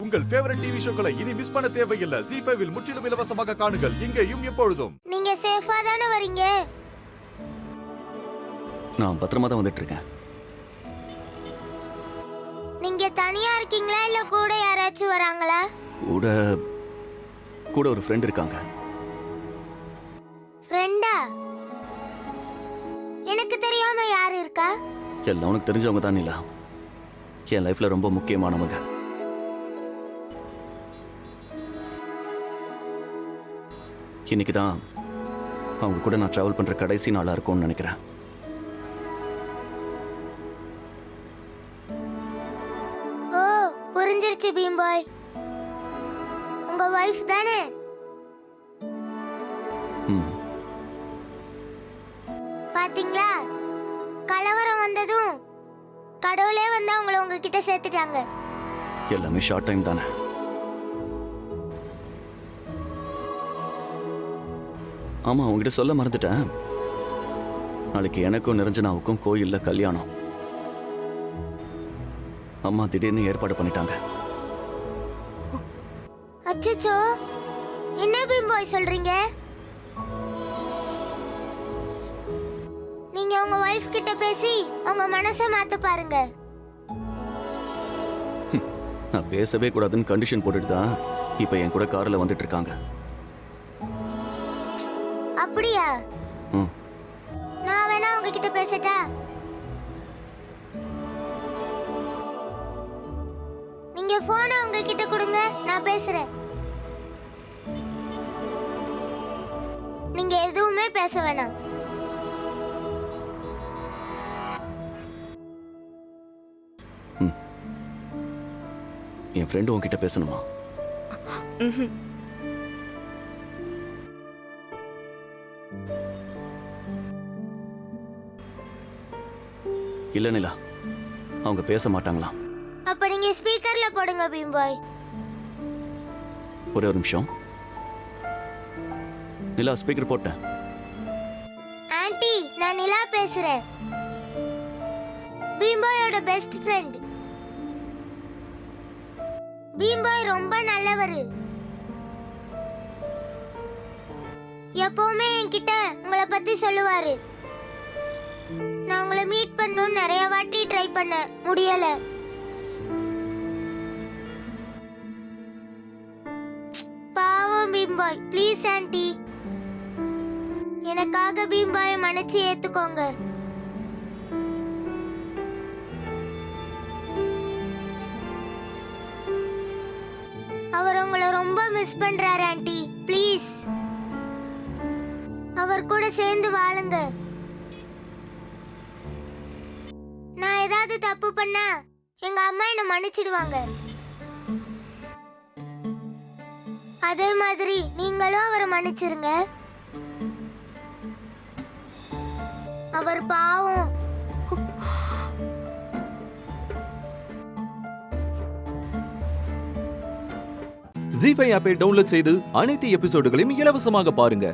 உங்கள் favourite TV ஷோக்களை இனி miss பண்ண தேவையில்லை. ZEE5 இல் முற்றிலும் இலவசமாக காணுங்கள். இங்கேயும் எப்பொழுதும். நீங்க சேஃபா தானே வரீங்க? நான் பத்திரமா தான் வந்துட்டு இருக்கேன். நீங்க தனியா இருக்கீங்களா இல்ல கூட யாராச்சும் வராங்களா? கூட ஒரு ஃப்ரெண்ட் இருக்காங்க. ஃப்ரெண்டா? எனக்கு தெரியாம யாரு இருக்கா? எல்லாம் உனக்கு தெரிஞ்சவங்க தான் நிலா. என் லைஃப்ல ரொம்ப முக்கியமானவங்க. இன்னைக்கு தான் அவங்க கூட நான் டிராவல் பண்ற கடைசி நாளா இருக்கும்னு நினைக்கிறேன். ஓ, புரிஞ்சிருச்சு பீம் பாய். உங்க வைஃப் தானே? பாத்தீங்களா, கலவரம் வந்ததும் கடவுளே வந்து அவங்கள உங்ககிட்ட சேர்த்துட்டாங்க. எல்லாமே ஷார்ட் டைம் தானே. ஆமா, உங்ககிட்ட சொல்ல மறந்துட்டேன். நாளைக்கு எனக்கும் நிரஞ்சனாவுக்கும் கோயில்ல கல்யாணம். அம்மா திடீர்னு ஏற்பாடு பண்ணிட்டாங்க. அச்சச்சோ, என்ன பீம் பாய் சொல்றீங்க? நீங்க உங்க வைஃப் கிட்ட பேசி உங்க மனசை மாத்த பாருங்க. நான் பேசவே கூடாதுன்னு கண்டிஷன் போட்டுட்டு தான் இப்ப என் கூட கார்ல வந்துட்டு இருக்காங்க. அப்படியா? நான் வேணா உங்ககிட்ட பேசட்டா? நீங்க போனை உங்ககிட்ட கொடுங்க, நான் பேசுறேன். நீங்க எதுவுமே பேச வேணாம். என் ஃப்ரெண்டு உன்கிட்ட பேசணுமா? இல்ல நிலா, அவங்க பேச மாட்டாங்களா? அப்ப நீங்க ஸ்பீக்கர்ல போடுங்க பீம் பாய். ஒரே ஒரு நிமிஷம். நிலா, ஸ்பீக்கர் போட்டேன். ஆன்ட்டி, நான் நிலா பேசுறேன். பீம் பாயோட பெஸ்ட் ஃப்ரெண்ட். பீம் பாய் ரொம்ப நல்லவரு. எப்பவுமே என்கிட்ட உங்களை பத்தி சொல்லுவாரு. நான் உங்களை மீட் பண்ணணும்னு நிறைய வாட்டி ட்ரை பண்ண முடியல. பாவம் பீம் பாய். ப்ளீஸ் ஆன்ட்டி, எனக்காக பீம் பாயை மன்னிச்சு ஏத்துக்கோங்க. அவர் உங்களை ரொம்ப மிஸ் பண்றாரு ஆன்ட்டி. ப்ளீஸ் அவர் கூட சேர்ந்து வாழுங்க. நான் ஏதாவது தப்பு பண்ணா எங்க அம்மா என்ன மன்னிச்சிடுவாங்க. அதே மாதிரி நீங்களும் அவரை மன்னிச்சிருங்க. அவர் பாவம். ZEE5 ஆப்பை டவுன்லோட் செய்து அனைத்து எபிசோடுகளையும் இலவசமாக பாருங்க.